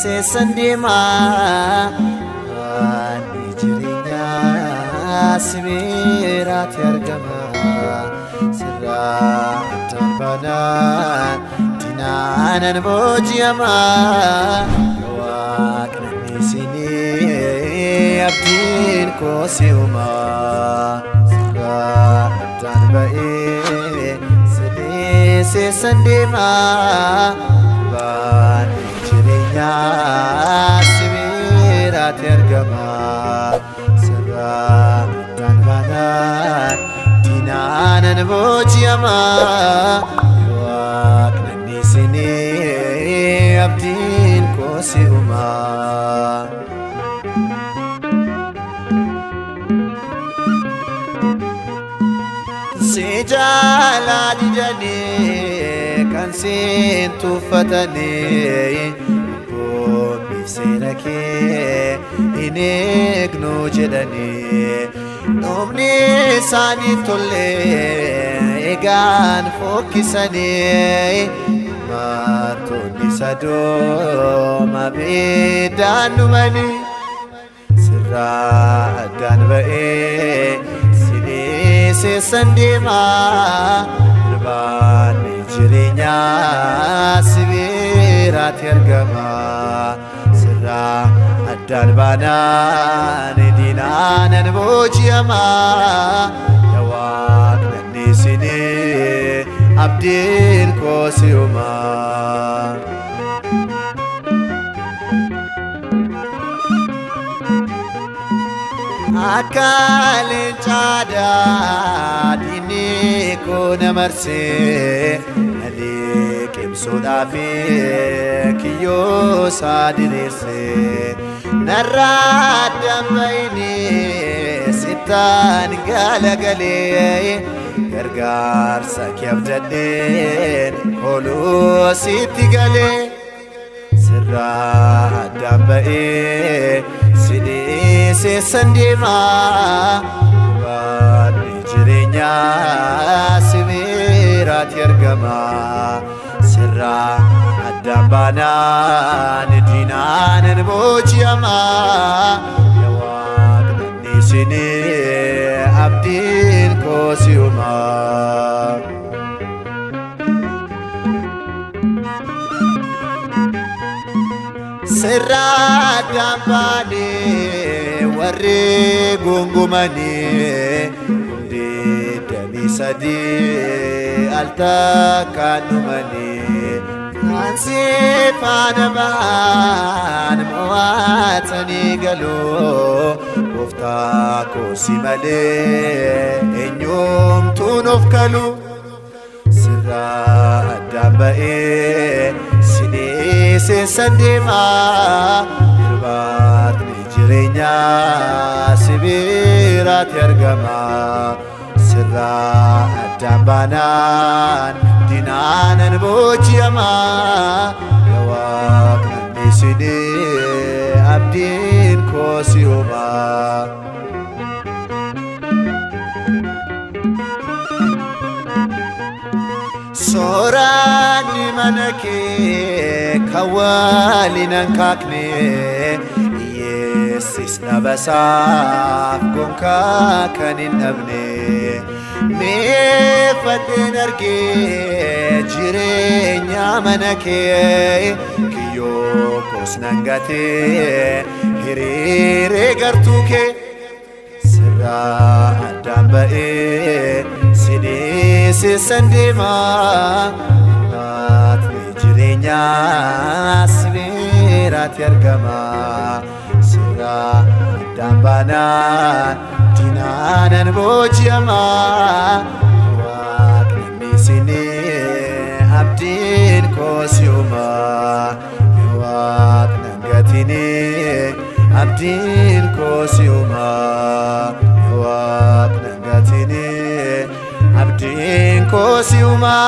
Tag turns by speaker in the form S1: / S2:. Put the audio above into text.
S1: sendima ani jirinya sibirat yargama sirra tanbanan dinanan bojiyama waqni sini abdin ko siuma sirra tanbae sendima bani jirinya sibirat yargama sirra tanbanan dinanan bojiyama waqni sini abdin ko siuma sejala dijani kan sintu fatani bobi senake inegno jedani nomni sani tolle egan fokisani matoni sado mabedanumani sirra danbae sendima bani jirinya sibirat yargama sirra adan banan dinanan bojiyama yawaqni sini abdin ko siuma akalin cada dini ko namarse alik imsudafi kiyo sadirse narradam baini sitan galagale gargar sakyabdadin holu sitigale sirra dambae sini sendima bani jirinya sibirat yargama sirra adambanan dinanan bojiyama yawaqni sini abdin ko siuma sirra dambane warri gungumani hundi dami sadi altakanumani ansi fanaban muwatani galo gofta ko simale enyum tunof kalu sirra dambae sini sendima bani jirinya sibirat yargama sirra dambanan dinanan bojiyama yawaqni sini abdin ko siuma sorani manake kawalinan kakne yesis nabasaf gonka kanin abne me fadin arge jirenya manake kiyo kosnangate hirire gartuke sirra dambae sini sendima bani jirinya sibirat yargama sirra dambanan dinanan bojiyama waqni sini abdin ko siuma waqni abdin ko siuma waqni abdin ko siuma